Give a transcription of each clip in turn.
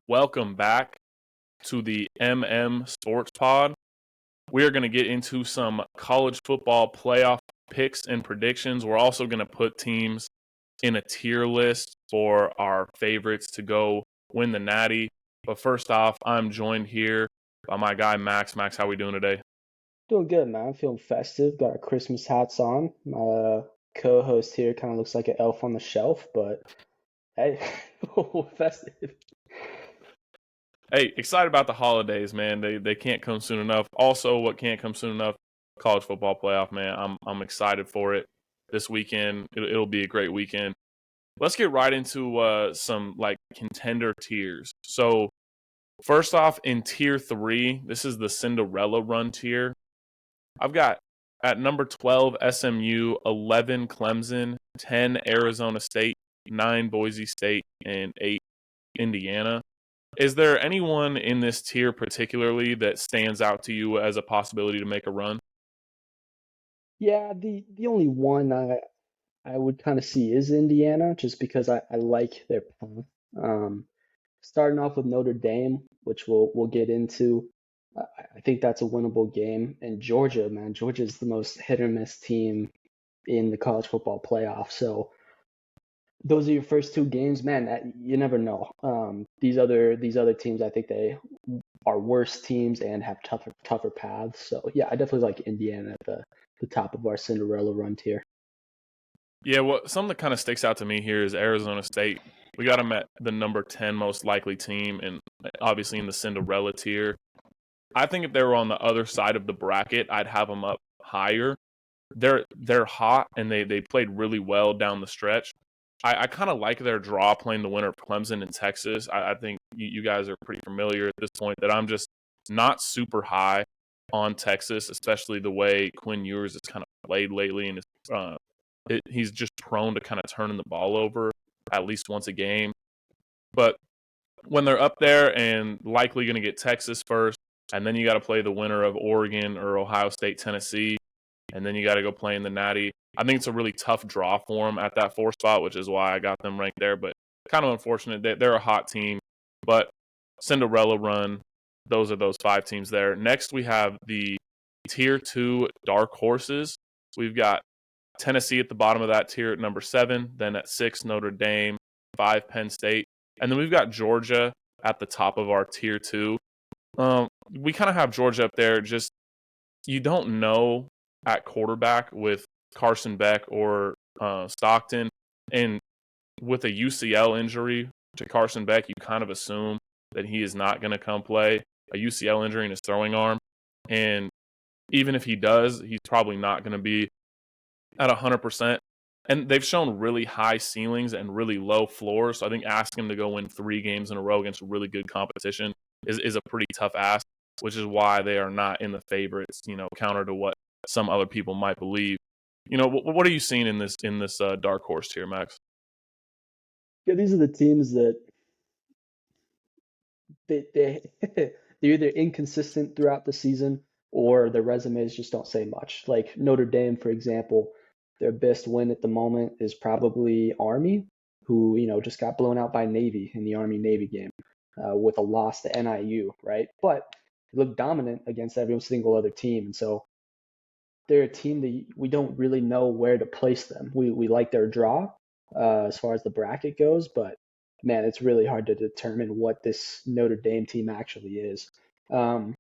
Welcome back to the Sports Pod. We are going to get into some college football playoff picks and predictions. We're also going to put teams in a tier list for our favorites to go win the Natty. But first off, I'm joined here by my guy Max. Max, how we doing today? Doing good, man. I'm feeling festive. Got our Christmas hats on. My co-host here kind of looks like an elf on the shelf, but hey, festive. Hey, excited about the holidays, man. They can't come soon enough. Also, what can't come soon enough? College football playoff, man. I'm excited for it this weekend. It'll be a great weekend. Let's get right into some like contender tiers. So first off, in tier 3, this is the Cinderella run tier. I've got at number 12 SMU, 11 Clemson, 10 Arizona State, 9 Boise State, and 8 Indiana. Is there anyone in this tier particularly that stands out to you as a possibility to make a run? Yeah, the only one I would kind of see is Indiana, just because I like their path. Um, Starting off with Notre Dame, which we'll get into. I think that's a winnable game. And Georgia, man, Georgia's the most hit or miss team in the college football playoff. So those are your first two games, man. You never know. These other teams, I think they are worse teams and have tougher paths. So yeah, I definitely like Indiana at the top of our Cinderella run tier. Yeah, well, something that kind of sticks out to me here is Arizona State. We got them at the number 10 most likely team, and obviously in the Cinderella tier. I think if they were on the other side of the bracket, I'd have them up higher. They're hot, and they played really well down the stretch. I kind of like their draw playing the winner of Clemson and Texas. I think you guys are pretty familiar at this point that I'm just not super high on Texas, especially the way Quinn Ewers has kind of played lately, and he's just prone to kind of turning the ball over at least once a game. But when they're up there and likely going to get Texas first, and then you got to play the winner of Oregon or Ohio State, Tennessee, and then you got to go play in the Natty. I think it's a really tough draw for them at that 4 spot, which is why I got them ranked there. But kind of unfortunate that they're a hot team. But Cinderella run, those are those 5 teams there. Next, we have the Tier 2 dark horses. We've got Tennessee at the bottom of that tier at number 7. Then at 6, Notre Dame. 5, Penn State. And then we've got Georgia at the top of our Tier 2. We kind of have Georgia up there. Just you don't know at quarterback with Carson Beck or Stockton. And with a UCL injury to Carson Beck, you kind of assume that he is not going to come play. A UCL injury in his throwing arm. And even if he does, he's probably not going to be at 100%. And they've shown really high ceilings and really low floors. So I think asking him to go win 3 games in a row against really good competition is a pretty tough ask, which is why they are not in the favorites, counter to what some other people might believe. What are you seeing in this dark horse tier, Max? Yeah, these are the teams that they they're either inconsistent throughout the season or their resumes just don't say much. Like Notre Dame, for example, their best win at the moment is probably Army, who just got blown out by Navy in the Army Navy game with a loss to NIU, right? But they look dominant against every single other team, and so they're a team that we don't really know where to place them. We like their draw as far as the bracket goes, but man, it's really hard to determine what this Notre Dame team actually is. Um,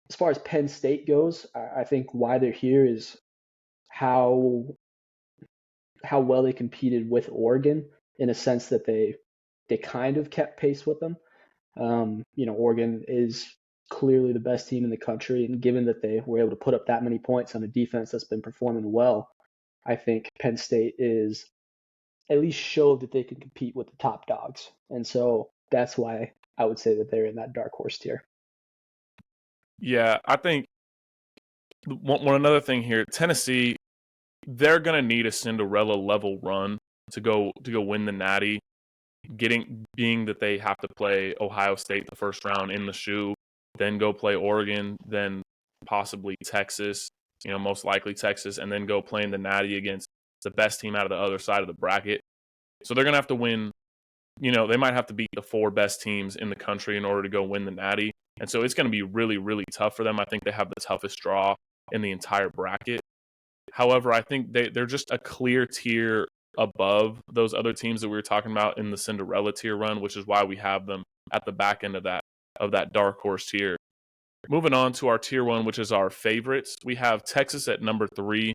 as far as Penn State goes, I think why they're here is how how well they competed with Oregon in a sense that they kind of kept pace with them. Oregon is clearly the best team in the country, and given that they were able to put up that many points on a defense that's been performing well, I think Penn State is at least showed that they can compete with the top dogs, and so that's why I would say that they're in that dark horse tier. Yeah, I think one another thing here, Tennessee, they're going to need a Cinderella level run to go win the Natty. Being that they have to play Ohio State the first round in the shoe, then go play Oregon, then possibly Texas, most likely Texas, and then go play in the Natty against the best team out of the other side of the bracket. So they're going to have to win they might have to beat the 4 best teams in the country in order to go win the Natty. And so it's going to be really, really tough for them. I think they have the toughest draw in the entire bracket. However, I think they're just a clear tier above those other teams that we were talking about in the Cinderella tier run, which is why we have them at the back end of that dark horse tier. Moving on to our tier 1, which is our favorites. We have Texas at number 3,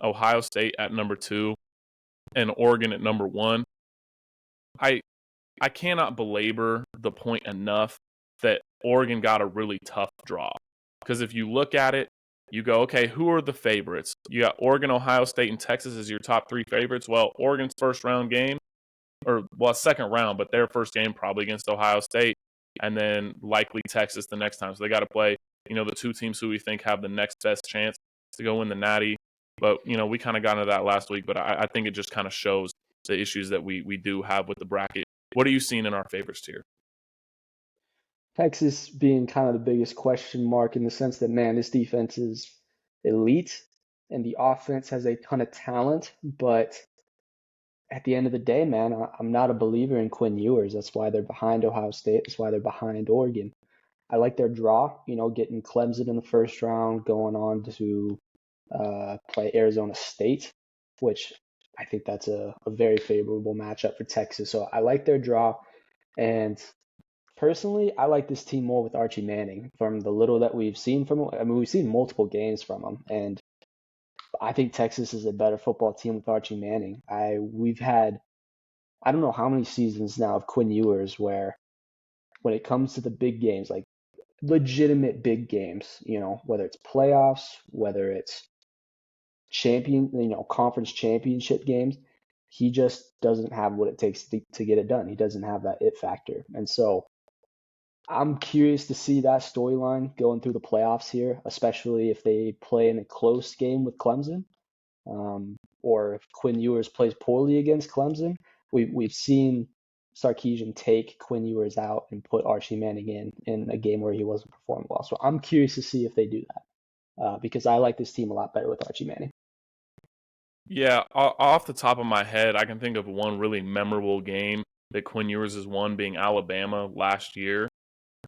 Ohio State at number 2, and Oregon at number 1. I cannot belabor the point enough that Oregon got a really tough draw. Because if you look at it, you go, okay, who are the favorites? You got Oregon, Ohio State, and Texas as your top 3 favorites. Well, Oregon's first round game, second round, but their first game probably against Ohio State, and then likely Texas the next time. So they got to play, the 2 teams who we think have the next best chance to go win the Natty. But, we kind of got into that last week, but I think it just kind of shows the issues that we do have with the bracket. What are you seeing in our favorites tier? Texas being kind of the biggest question mark in the sense that, man, this defense is elite and the offense has a ton of talent. But at the end of the day, man, I'm not a believer in Quinn Ewers. That's why they're behind Ohio State. That's why they're behind Oregon. I like their draw, getting Clemson in the first round, going on to play Arizona State, which I think that's a very favorable matchup for Texas. So I like their draw. And personally, I like this team more with Archie Manning from the little that we've seen from him. I mean, we've seen multiple games from him, and I think Texas is a better football team with Archie Manning. We've had I don't know how many seasons now of Quinn Ewers where when it comes to the big games, like legitimate big games, whether it's playoffs, whether it's conference championship games, he just doesn't have what it takes to get it done. He doesn't have that it factor. And so I'm curious to see that storyline going through the playoffs here, especially if they play in a close game with Clemson, or if Quinn Ewers plays poorly against Clemson. We've seen Sarkisian take Quinn Ewers out and put Archie Manning in a game where he wasn't performing well. So I'm curious to see if they do that, because I like this team a lot better with Archie Manning. Yeah, off the top of my head, I can think of one really memorable game that Quinn Ewers has won, being Alabama last year,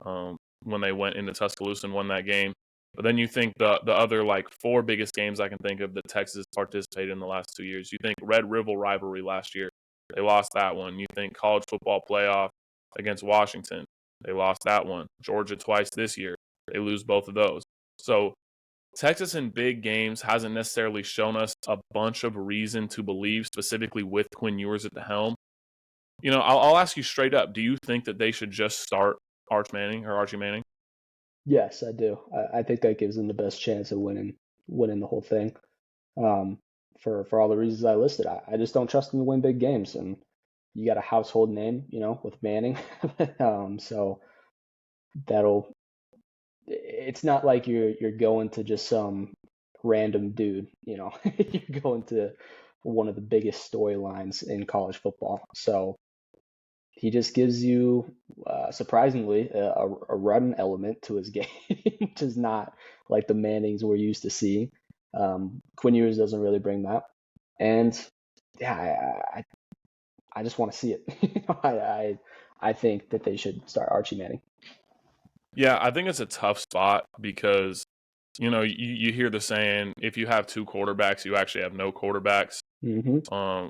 when they went into Tuscaloosa and won that game. But then you think the other 4 biggest games I can think of that Texas participated in the last 2 years. You think Red River rivalry last year, they lost that one. You think college football playoff against Washington, they lost that one. Georgia twice this year, they lose both of those. So Texas in big games hasn't necessarily shown us a bunch of reason to believe, specifically with Quinn Ewers at the helm. I'll ask you straight up, do you think that they should just start Archie Manning? Yes, I do. I think that gives them the best chance of winning the whole thing. Um, for all the reasons I listed, I just don't trust them to win big games, and you got a household name, with Manning. So that'll. It's not like you're going to just some random dude, You're going to one of the biggest storylines in college football. So he just gives you, surprisingly, a run element to his game, which is not like the Mannings we're used to seeing. Quinn Ewers doesn't really bring that, and yeah, I just want to see it. I think that they should start Archie Manning. Yeah, I think it's a tough spot because you hear the saying, if you have 2 quarterbacks, you actually have no quarterbacks. Hmm.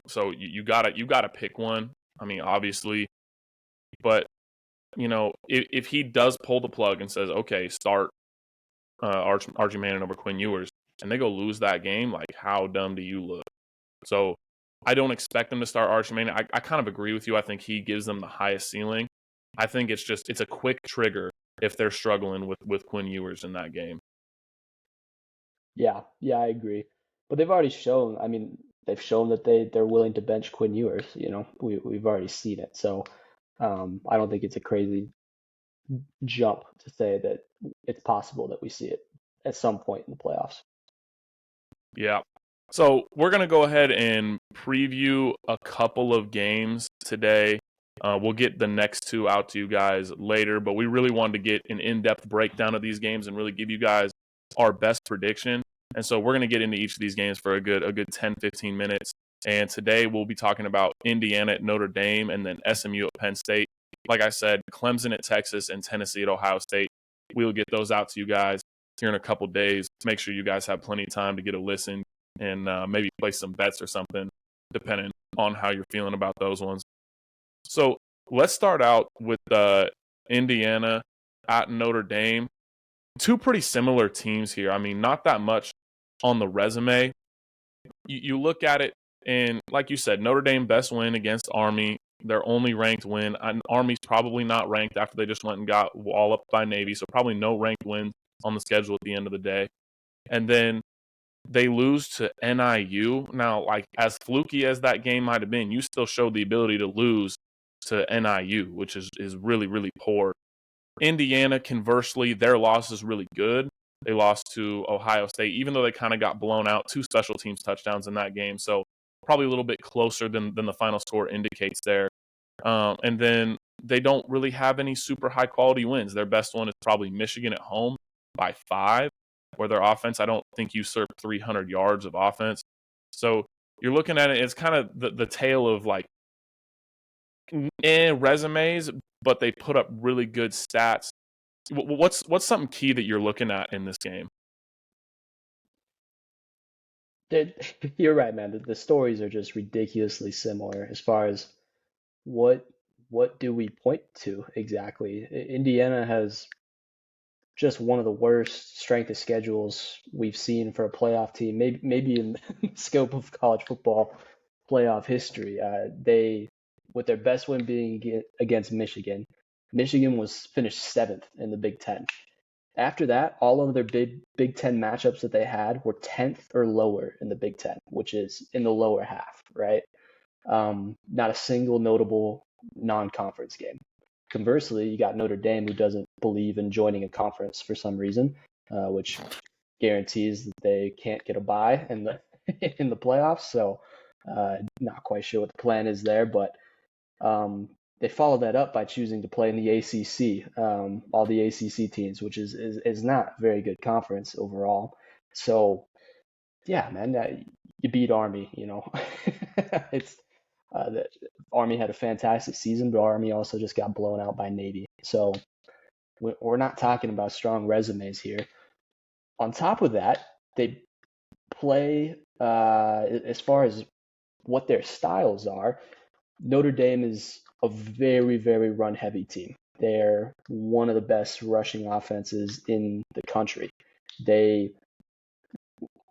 So you gotta pick one. I mean, obviously, but if he does pull the plug and says, okay, start Archie Manning over Quinn Ewers, and they go lose that game, how dumb do you look? So I don't expect them to start Archie Manning. I kind of agree with you. I think he gives them the highest ceiling. I think it's a quick trigger if they're struggling with Quinn Ewers in that game. Yeah, yeah, I agree. But they've already shown. I mean, they've shown that they're willing to bench Quinn Ewers. We've already seen it. So I don't think it's a crazy jump to say that it's possible that we see it at some point in the playoffs. Yeah. So we're going to go ahead and preview a couple of games today. We'll get the next 2 out to you guys later, but we really wanted to get an in-depth breakdown of these games and really give you guys our best prediction. And so we're going to get into each of these games for a good 10, 15 minutes. And today we'll be talking about Indiana at Notre Dame and then SMU at Penn State. Like I said, Clemson at Texas and Tennessee at Ohio State. We'll get those out to you guys here in a couple days. Make sure you guys have plenty of time to get a listen and maybe place some bets or something, depending on how you're feeling about those ones. So let's start out with Indiana at Notre Dame. Two pretty similar teams here. I mean, not that much on the resume. You look at it, and like you said, Notre Dame best win against Army, their only ranked win. Army's probably not ranked after they just went and got walloped by Navy, so probably no ranked wins on the schedule at the end of the day. And then they lose to NIU. Now, like, as fluky as that game might have been, you still showed the ability to lose to NIU, which is really, really poor. Indiana, conversely, their loss is really good. They lost to Ohio State, even though they kind of got blown out, 2 special teams touchdowns in that game. So probably a little bit closer than the final score indicates there. And then they don't really have any super high quality wins. Their best one is probably Michigan at home by 5, where their offense, I don't think, usurped 300 yards of offense. So you're looking at it, it's kind of the tale of like resumes, but they put up really good stats. What's something key that you're looking at in this game? You're right, man. The stories are just ridiculously similar as far as what what do we point to exactly. Indiana has just one of the worst strength of schedules we've seen for a playoff team, maybe in the scope of college football playoff history. They, with their best win being against Michigan, Michigan was finished 7th in the Big Ten. After that, all of their Big Ten matchups that they had were 10th or lower in the Big Ten, which is in the lower half, right? Not a single notable non-conference game. Conversely, you got Notre Dame, who doesn't believe in joining a conference for some reason, which guarantees that they can't get a bye in the in the playoffs. So, not quite sure what the plan is there, but they followed that up by choosing to play in the ACC, all the ACC teams, which is not a very good conference overall. So, yeah, man, you beat Army. It's the Army had a fantastic season, but Army also just got blown out by Navy. So we're not talking about strong resumes here. On top of that, they play as far as what their styles are. Notre Dame is a very, very run-heavy team. They're one of the best rushing offenses in the country. They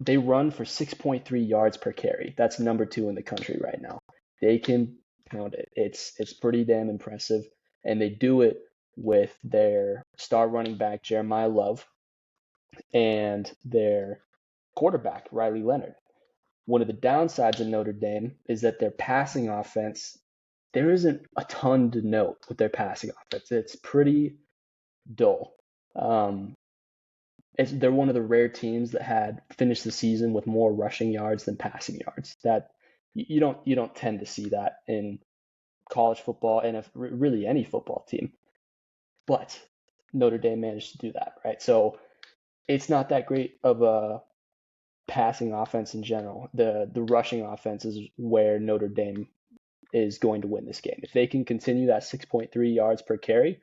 run for 6.3 yards per carry. That's number 2 in the country right now. They can pound it. It's pretty damn impressive, and they do it with their star running back Jeremiah Love and their quarterback Riley Leonard. One of the downsides of Notre Dame is that their passing offense, there isn't a ton to note with their passing offense. It's pretty dull. They're one of the rare teams that had finished the season with more rushing yards than passing yards. That you don't tend to see that in college football and if really any football team. But Notre Dame managed to do that, right? So it's not that great of a passing offense in general. The rushing offense is where Notre Dame is going to win this game. If they can continue that 6.3 yards per carry,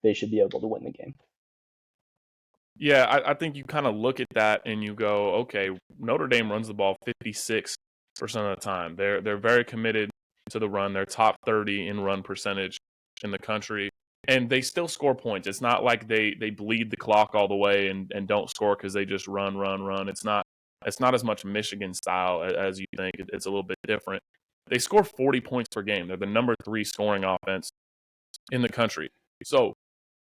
they should be able to win the game. Yeah, I think you kind of look at that and you go, okay, Notre Dame runs the ball 56% of the time. They're very committed to the run. They're top 30 in run percentage in the country, and they still score points. It's not like they bleed the clock all the way and don't score because they just run. It's not as much Michigan style as you think. It's a little bit different. They score 40 points per game. They're the number 3 scoring offense in the country. So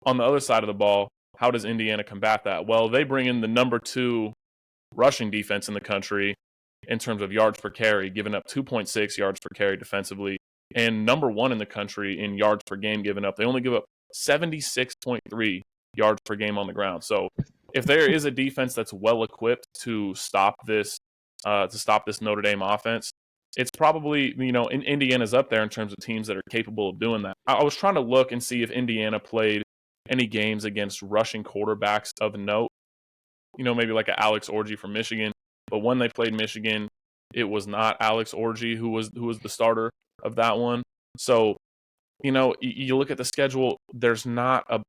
on the other side of the ball, how does Indiana combat that? Well, they bring in the number 2 rushing defense in the country in terms of yards per carry, giving up 2.6 yards per carry defensively, and number 1 in the country in yards per game given up. They only give up 76.3 yards per game on the ground. So if there is a defense that's well equipped to stop this Notre Dame offense, it's probably, Indiana's up there in terms of teams that are capable of doing that. I was trying to look and see if Indiana played any games against rushing quarterbacks of note, maybe like an Alex Orji from Michigan. But when they played Michigan, It was not Alex Orji who was the starter of that one. So, you look at the schedule, there's not a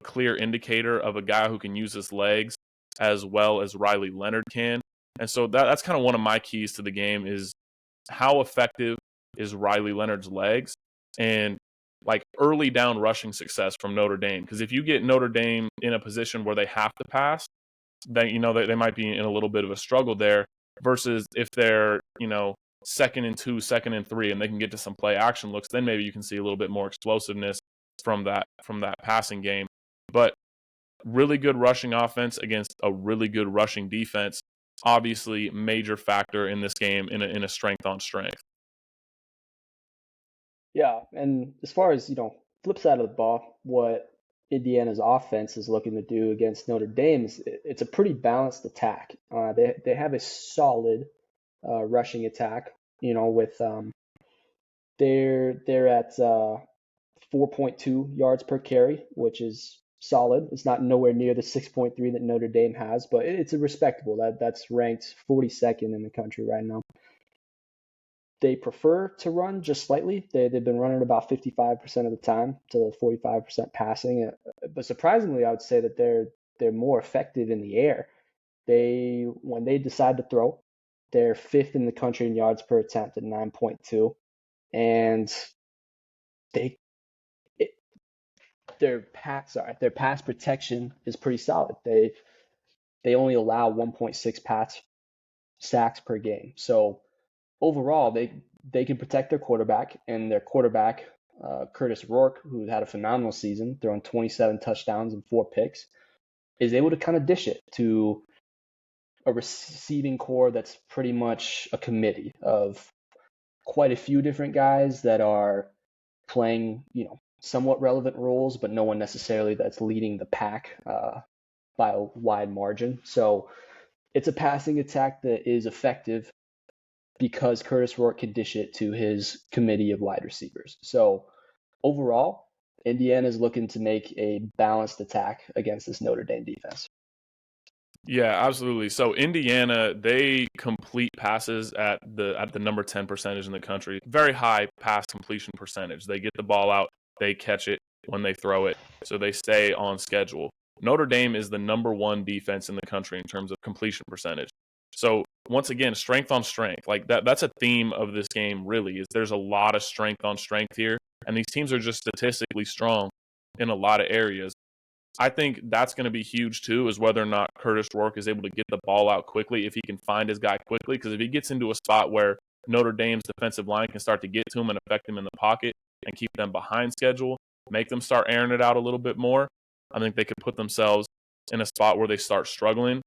clear indicator of a guy who can use his legs as well as Riley Leonard can. And so that's kind of one of my keys to the game is how effective is Riley Leonard's legs and like early down rushing success from Notre Dame. Because if you get Notre Dame in a position where they have to pass, then they might be in a little bit of a struggle there versus if they're, 2nd and 2, 2nd and 3, and they can get to some play action looks, then maybe you can see a little bit more explosiveness from that passing game. But really good rushing offense against a really good rushing defense, obviously major factor in this game in a strength on strength. Yeah, and as far as, flip side of the ball, what Indiana's offense is looking to do against Notre Dame is it's a pretty balanced attack. They have a solid rushing attack, with they're at 4.2 yards per carry, which is solid. It's not nowhere near the 6.3 that Notre Dame has, but it's a respectable. That's ranked 42nd in the country right now. They prefer to run just slightly. They've been running about 55% of the time to 45% passing. But surprisingly, I would say that they're more effective in the air. When they decide to throw, they're fifth in the country in yards per attempt at 9.2, and they their pass protection is pretty solid. They only allow 1.6 pass sacks per game. So overall, they can protect their quarterback, and their quarterback, Curtis Rourke, who had a phenomenal season, throwing 27 touchdowns and 4 picks, is able to kind of dish it to a receiving core that's pretty much a committee of quite a few different guys that are playing, somewhat relevant roles, but no one necessarily that's leading the pack by a wide margin. So it's a passing attack that is effective because Curtis Rourke can dish it to his committee of wide receivers. So overall, Indiana is looking to make a balanced attack against this Notre Dame defense. Yeah, absolutely. So Indiana, they complete passes at the number 10 percentage in the country. Very high pass completion percentage. They get the ball out, they catch it when they throw it, so they stay on schedule. Notre Dame is the number 1 defense in the country in terms of completion percentage. So once again, strength on strength. Like that's a theme of this game really, is there's a lot of strength on strength here, and these teams are just statistically strong in a lot of areas. I think that's going to be huge too, is whether or not Curtis Rourke is able to get the ball out quickly, if he can find his guy quickly. Because if he gets into a spot where Notre Dame's defensive line can start to get to him and affect him in the pocket and keep them behind schedule, make them start airing it out a little bit more, I think they could put themselves in a spot where they start struggling.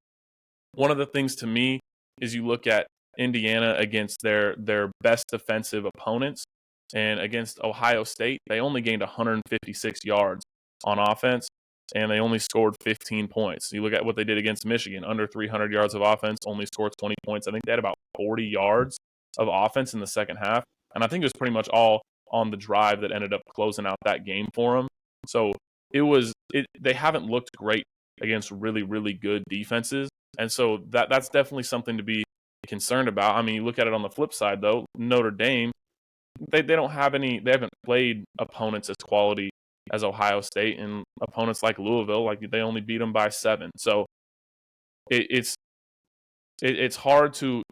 One of the things to me is you look at Indiana against their best defensive opponents, and against Ohio State, they only gained 156 yards on offense, and they only scored 15 points. You look at what they did against Michigan, under 300 yards of offense, only scored 20 points. I think they had about 40 yards of offense in the second half, and I think it was pretty much all on the drive that ended up closing out that game for them. So they haven't looked great against really, really good defenses, and so that's definitely something to be concerned about. I mean, you look at it on the flip side, though, Notre Dame, they haven't played opponents as quality as Ohio State, and opponents like Louisville, like they only beat them by 7. So it's hard to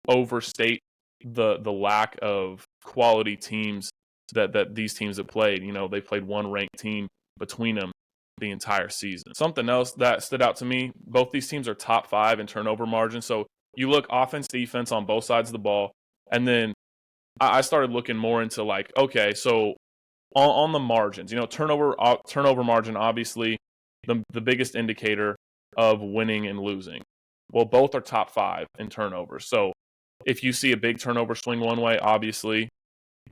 overstate the lack of quality teams that these teams have played. They played one ranked team between them the entire season. Something else that stood out to me, both these teams are top 5 in turnover margin. So you look offense, defense on both sides of the ball, and then I started looking more into like, okay, so on the margins, turnover margin, obviously the biggest indicator of winning and losing. Well, both are top 5 in turnovers. So if you see a big turnover swing one way, obviously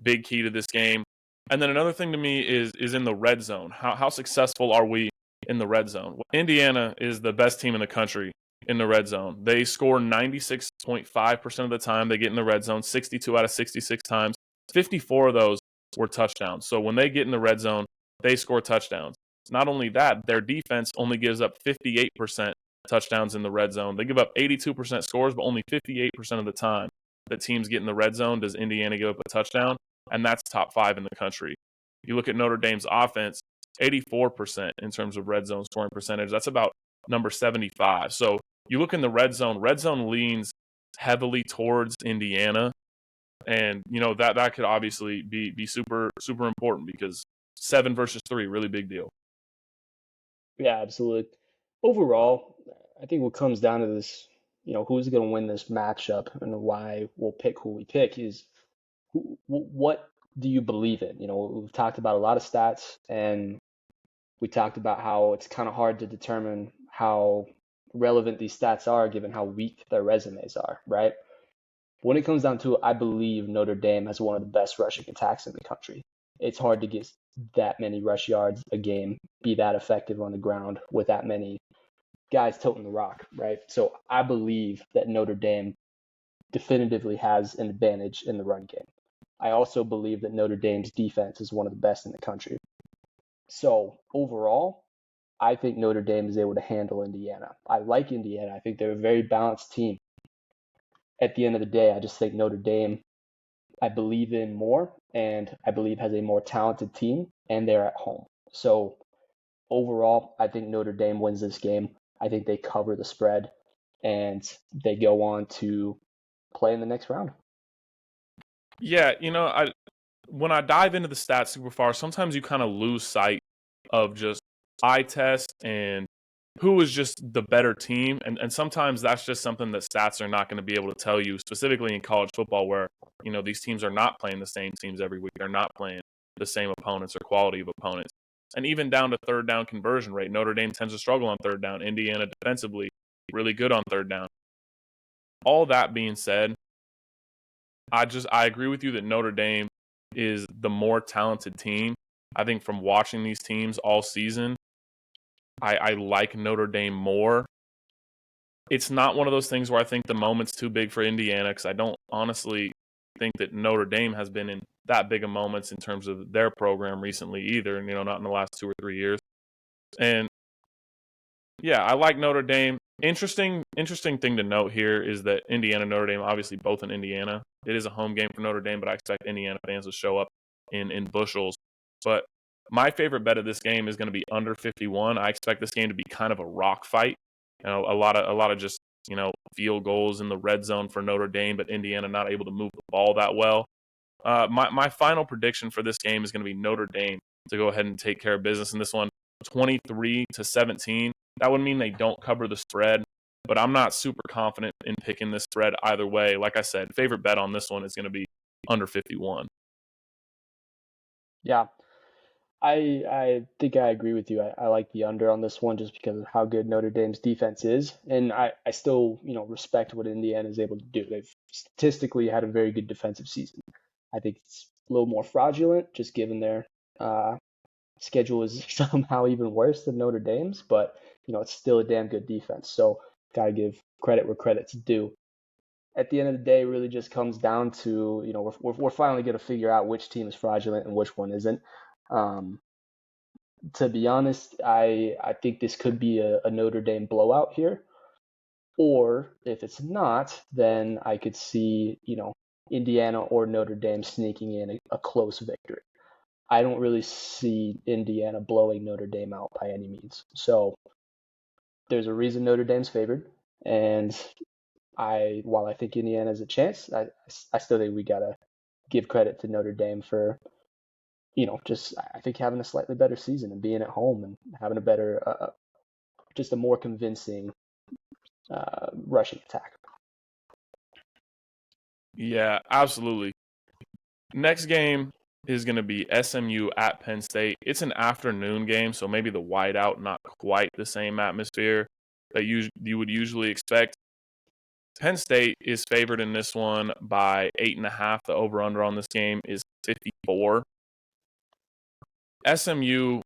big key to this game. And then another thing to me is in the red zone. How successful are we in the red zone? Well, Indiana is the best team in the country in the red zone. They score 96.5% of the time they get in the red zone, 62 out of 66 times. 54 of those were touchdowns. So when they get in the red zone, they score touchdowns. Not only that, their defense only gives up 58% touchdowns in the red zone. They give up 82% scores, but only 58% of the time that teams get in the red zone does Indiana give up a touchdown, and that's top 5 in the country. You look at Notre Dame's offense, 84% in terms of red zone scoring percentage. That's about number 75. So you look in the red zone leans heavily towards Indiana. And that could obviously be super super important because 7 versus 3, really big deal. Yeah, absolutely. Overall, I think what comes down to this, who's going to win this matchup and why we'll pick who we pick is what do you believe in? We've talked about a lot of stats and we talked about how it's kind of hard to determine how relevant these stats are given how weak their resumes are, right? When it comes down to it, I believe Notre Dame has one of the best rushing attacks in the country. It's hard to get that many rush yards a game, be that effective on the ground with that many guys toting the rock, right? So I believe that Notre Dame definitively has an advantage in the run game. I also believe that Notre Dame's defense is one of the best in the country. So overall, I think Notre Dame is able to handle Indiana. I like Indiana. I think they're a very balanced team. At the end of the day, I just think Notre Dame, I believe in more, and I believe has a more talented team, and they're at home. So overall, I think Notre Dame wins this game. I think they cover the spread, and they go on to play in the next round. Yeah, when I dive into the stats super far, sometimes you kind of lose sight of just eye test and who is just the better team. And sometimes that's just something that stats are not going to be able to tell you, specifically in college football where, these teams are not playing the same teams every week. They're not playing the same opponents or quality of opponents. And even down to third down conversion rate, Notre Dame tends to struggle on third down. Indiana defensively, really good on third down. All that being said, I agree with you that Notre Dame is the more talented team. I think from watching these teams all season, I like Notre Dame more. It's not one of those things where I think the moment's too big for Indiana because I don't honestly think that Notre Dame has been in that big of moments in terms of their program recently either, not in the last 2 or 3 years. And yeah, I like Notre Dame. Interesting thing to note here is that Indiana and Notre Dame, obviously both in Indiana. It is a home game for Notre Dame, but I expect Indiana fans to show up in bushels. But my favorite bet of this game is going to be under 51. I expect this game to be kind of a rock fight. A lot of just field goals in the red zone for Notre Dame, but Indiana not able to move the ball that well. My final prediction for this game is going to be Notre Dame to go ahead and take care of business in this one, 23-17. That would mean they don't cover the spread, but I'm not super confident in picking this spread either way. Like I said, favorite bet on this one is going to be under 51. Yeah, I think I agree with you. I like the under on this one just because of how good Notre Dame's defense is. And I still, respect what Indiana is able to do. They've statistically had a very good defensive season. I think it's a little more fraudulent just given their schedule is somehow even worse than Notre Dame's, but it's still a damn good defense. So gotta give credit where credit's due. At the end of the day, it really just comes down to we're finally gonna figure out which team is fraudulent and which one isn't. To be honest, I think this could be a Notre Dame blowout here. Or if it's not, then I could see, Indiana or Notre Dame sneaking in a close victory. I don't really see Indiana blowing Notre Dame out by any means. So there's a reason Notre Dame's favored. And while I think Indiana has a chance, I still think we gotta give credit to Notre Dame for just I think having a slightly better season and being at home and having a better, just a more convincing rushing attack. Yeah, absolutely. Next game is going to be SMU at Penn State. It's an afternoon game, so maybe the whiteout not quite the same atmosphere that you would usually expect. Penn State is favored in this one by 8.5. The over/under on this game is 54. SMU,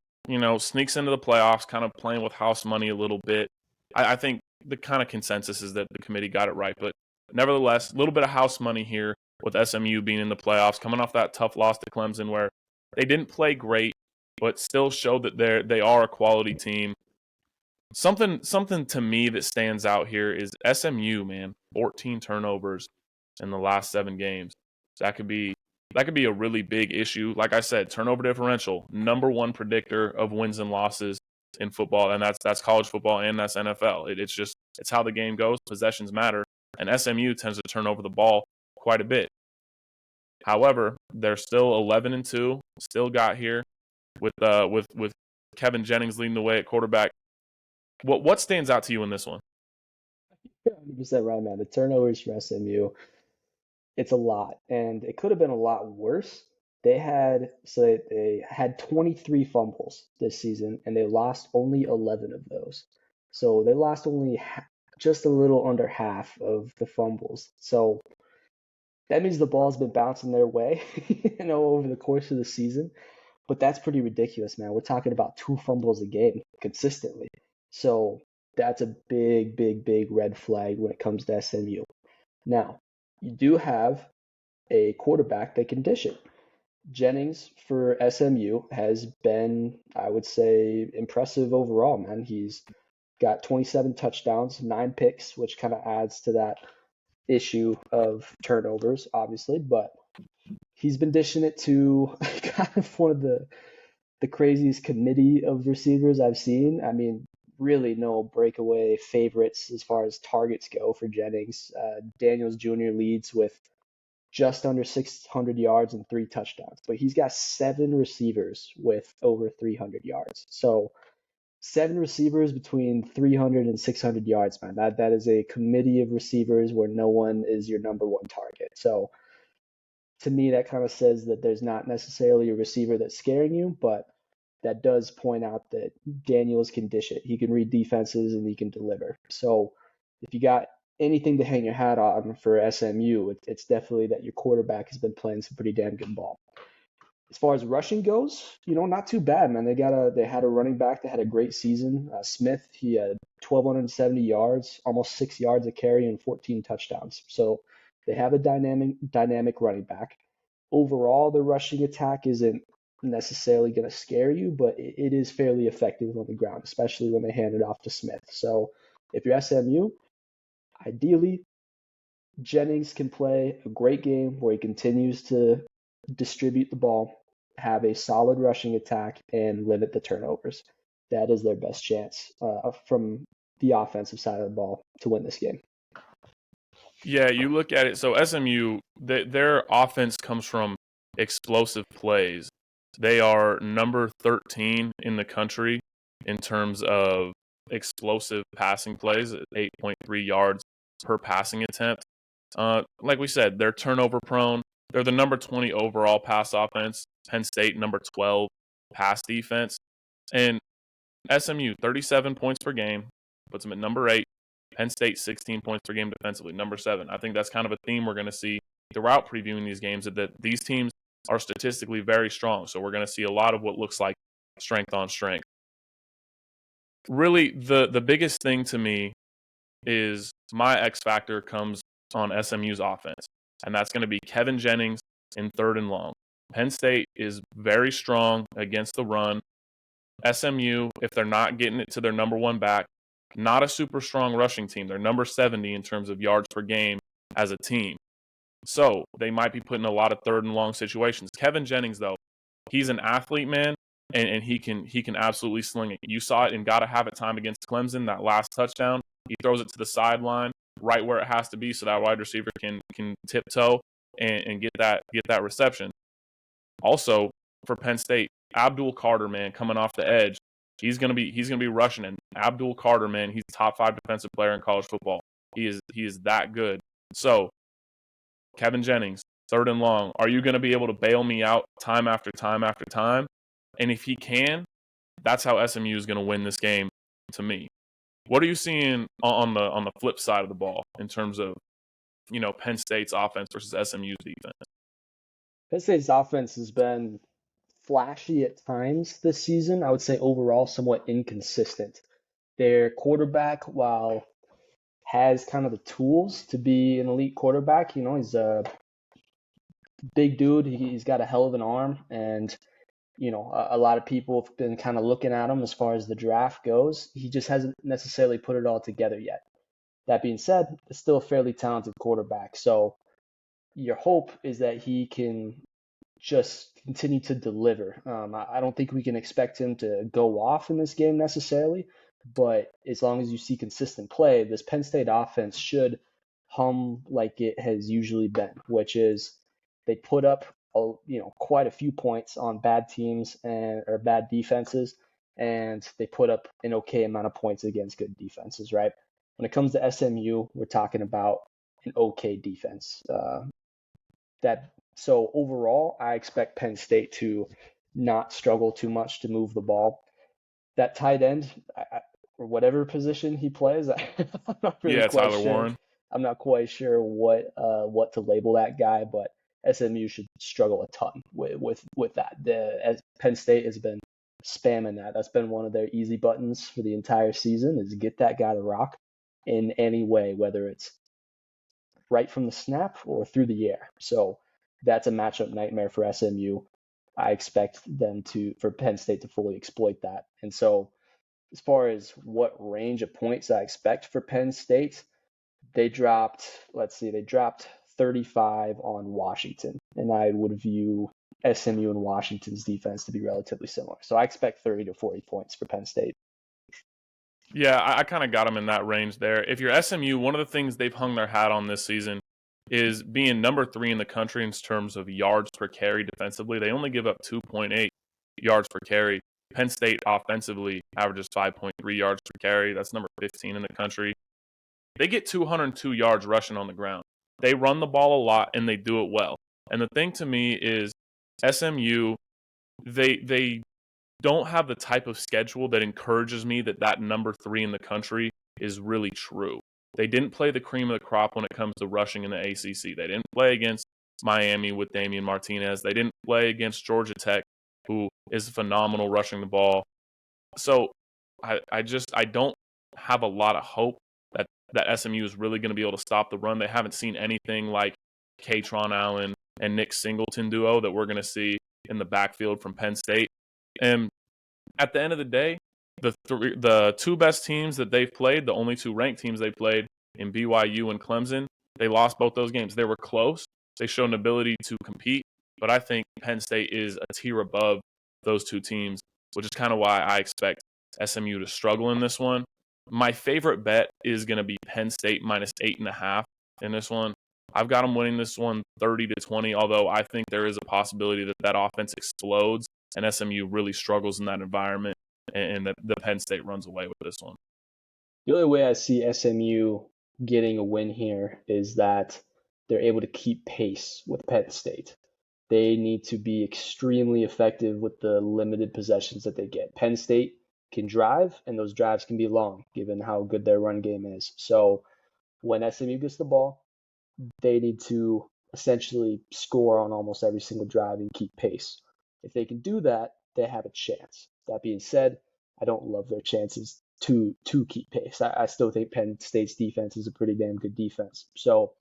sneaks into the playoffs, kind of playing with house money a little bit. I think the kind of consensus is that the committee got it right, but nevertheless, a little bit of house money here with SMU being in the playoffs, coming off that tough loss to Clemson where they didn't play great, but still showed that they are a quality team. Something to me that stands out here is SMU, man. 14 turnovers in the last 7 games. That could be that could be a really big issue. Like I said, turnover differential, number one predictor of wins and losses in football, and that's college football and that's NFL. It's how the game goes. Possessions matter, and SMU tends to turn over the ball quite a bit. However, they're still 11-2. Still got here with Kevin Jennings leading the way at quarterback. What stands out to you in this one? You're 100% right, man. The turnovers for SMU, it's a lot, and it could have been a lot worse. They had 23 fumbles this season, and they lost only 11 of those. So they lost only just a little under half of the fumbles. So that means the ball's been bouncing their way, over the course of the season. But that's pretty ridiculous, man. We're talking about 2 fumbles a game consistently. So that's a big, big, big red flag when it comes to SMU. Now, you do have a quarterback that can dish it. Jennings for SMU has been, I would say, impressive overall, man. He's got 27 touchdowns, 9 picks, which kind of adds to that issue of turnovers, obviously, but he's been dishing it to kind of one of the craziest committee of receivers I've seen. I mean, really no breakaway favorites as far as targets go for Jennings. Daniels Jr. leads with just under 600 yards and 3 touchdowns, but he's got 7 receivers with over 300 yards. So 7 receivers between 300 and 600 yards, man. That is a committee of receivers where no one is your number one target. So to me, that kind of says that there's not necessarily a receiver that's scaring you, but that does point out that Daniels can dish it. He can read defenses and he can deliver. So if you got anything to hang your hat on for SMU, it's definitely that your quarterback has been playing some pretty damn good ball. As far as rushing goes, not too bad, man. They had a running back that had a great season. Smith, he had 1,270 yards, almost 6 yards a carry, and 14 touchdowns. So they have a dynamic running back. Overall, the rushing attack isn't necessarily going to scare you, but it is fairly effective on the ground, especially when they hand it off to Smith. So if you're SMU, ideally, Jennings can play a great game where he continues to distribute the ball, have a solid rushing attack, and limit the turnovers. That is their best chance from the offensive side of the ball to win this game. Yeah, you look at it. So SMU, their offense comes from explosive plays. They are number 13 in the country in terms of explosive passing plays, at 8.3 yards per passing attempt. Like we said, they're turnover prone. They're the number 20 overall pass offense. Penn State, number 12 pass defense. And SMU, 37 points per game, puts them at number 8. Penn State, 16 points per game defensively, number 7. I think that's kind of a theme we're going to see throughout previewing these games, that these teams are statistically very strong. So we're going to see a lot of what looks like strength on strength. Really, the biggest thing to me is my X factor comes on SMU's offense, and that's going to be Kevin Jennings in 3rd and long. Penn State is very strong against the run. SMU, if they're not getting it to their number one back, not a super strong rushing team. They're number 70 in terms of yards per game as a team. So they might be put in a lot of 3rd and long situations. Kevin Jennings, though, he's an athlete, man, and he can absolutely sling it. You saw it in Gotta Have It time against Clemson, that last touchdown. He throws it to the sideline, right where it has to be, so that wide receiver can tiptoe and get that reception. Also, for Penn State, Abdul Carter, man, coming off the edge, he's gonna be rushing. And Abdul Carter, man, he's top 5 defensive player in college football. He is that good. So Kevin Jennings, 3rd and long, are you going to be able to bail me out time after time after time? And if he can, that's how SMU is going to win this game to me. What are you seeing on the flip side of the ball in terms of, Penn State's offense versus SMU's defense? Penn State's offense has been flashy at times this season. I would say overall somewhat inconsistent. Their quarterback, while has kind of the tools to be an elite quarterback, he's a big dude. He's got a hell of an arm, and a lot of people have been kind of looking at him as far as the draft goes. He just hasn't necessarily put it all together yet. That being said, it's still a fairly talented quarterback. So your hope is that he can just continue to deliver. I don't think we can expect him to go off in this game necessarily, but as long as you see consistent play, this Penn State offense should hum like it has usually been, which is they put up quite a few points on bad teams and or bad defenses, and they put up an okay amount of points against good defenses, right? When it comes to SMU, we're talking about an okay defense. So overall, I expect Penn State to not struggle too much to move the ball. That tight end, or whatever position he plays, I'm not really Yeah, quite Tyler sure. Warren. I'm not quite sure what to label that guy, but SMU should struggle a ton with that. As Penn State has been spamming that. That's been one of their easy buttons for the entire season is get that guy to rock in any way, whether it's right from the snap or through the air. So that's a matchup nightmare for SMU. I expect for Penn State to fully exploit that. And so as far as what range of points I expect for Penn State, they dropped 35 on Washington. And I would view SMU and Washington's defense to be relatively similar. So I expect 30 to 40 points for Penn State. Yeah, I kind of got them in that range there. If you're SMU, one of the things they've hung their hat on this season is being number 3 in the country in terms of yards per carry defensively. They only give up 2.8 yards per carry. Penn State offensively averages 5.3 yards per carry. That's number 15 in the country. They get 202 yards rushing on the ground. They run the ball a lot, and they do it well. And the thing to me is SMU, they don't have the type of schedule that encourages me that number 3 in the country is really true. They didn't play the cream of the crop when it comes to rushing in the ACC. They didn't play against Miami with Damian Martinez. They didn't play against Georgia Tech, who is phenomenal rushing the ball. So I don't have a lot of hope that SMU is really going to be able to stop the run. They haven't seen anything like Katron Allen and Nick Singleton duo that we're going to see in the backfield from Penn State. And at the end of the day, the two best teams that they've played, the only 2 ranked teams they played in BYU and Clemson, they lost both those games. They were close. They showed an ability to compete, but I think Penn State is a tier above those 2 teams, which is kind of why I expect SMU to struggle in this one. My favorite bet is going to be Penn State minus 8.5 in this one. I've got them winning this one 30-20, although I think there is a possibility that offense explodes and SMU really struggles in that environment, and the Penn State runs away with this one. The only way I see SMU getting a win here is that they're able to keep pace with Penn State. They need to be extremely effective with the limited possessions that they get. Penn State can drive, and those drives can be long, given how good their run game is. So when SMU gets the ball, they need to essentially score on almost every single drive and keep pace. If they can do that, they have a chance. That being said, I don't love their chances to keep pace. I still think Penn State's defense is a pretty damn good defense. So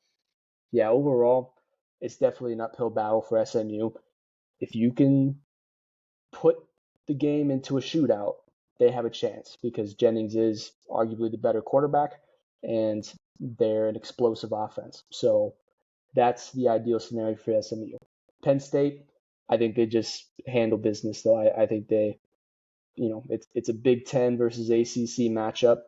yeah, overall, it's definitely an uphill battle for SMU. If you can put the game into a shootout, they have a chance because Jennings is arguably the better quarterback and they're an explosive offense. So that's the ideal scenario for SMU. Penn State, I think they just handle business though. I think it's a Big Ten versus ACC matchup.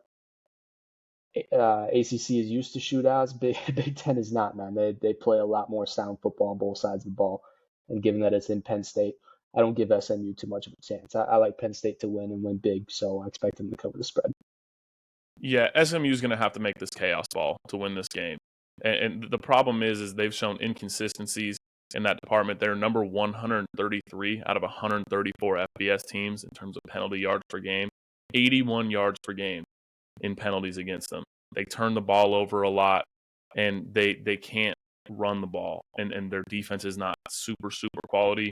ACC is used to shootouts. Big Ten is not, man. They play a lot more sound football on both sides of the ball. And given that it's in Penn State, I don't give SMU too much of a chance. I like Penn State to win and win big, so I expect them to cover the spread. Yeah, SMU is going to have to make this chaos ball to win this game. And the problem is they've shown inconsistencies in that department. They're number 133 out of 134 FBS teams in terms of penalty yards per game, 81 yards per game in penalties against them. They turn the ball over a lot, and they can't run the ball, and their defense is not super quality.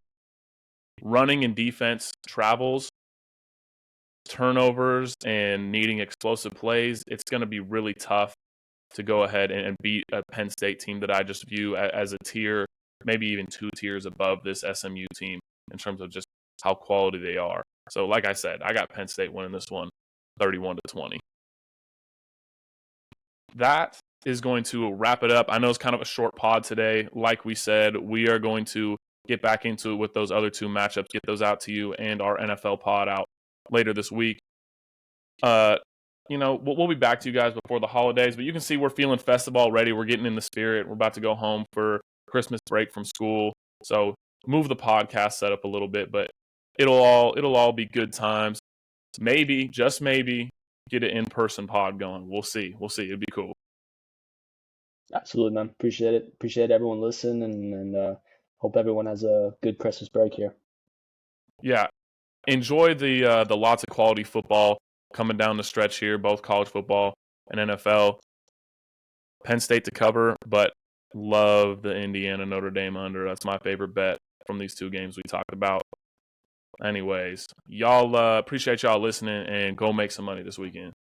Running and defense travels, turnovers, and needing explosive plays, it's going to be really tough to go ahead and beat a Penn State team that I just view as a tier, maybe even 2 tiers above this SMU team in terms of just how quality they are. So, like I said, I got Penn State winning this one 31-20. That is going to wrap it up. I know it's kind of a short pod today. Like we said, we are going to get back into it with those other two matchups, get those out to you, and our NFL pod out later this week. We'll be back to you guys before the holidays, but you can see we're feeling festive already. We're getting in the spirit. We're about to go home for Christmas break from school. So move the podcast setup a little bit, but it'll all be good times. Maybe, just maybe, get an in-person pod going. We'll see. It'd be cool. Absolutely, man. Appreciate it. Appreciate everyone listening, and hope everyone has a good Christmas break here. Yeah. Enjoy the lots of quality football coming down the stretch here, both college football and NFL. Penn State to cover, but love the Indiana Notre Dame under. That's my favorite bet from these two games we talked about. Anyways, y'all appreciate y'all listening, and go make some money this weekend.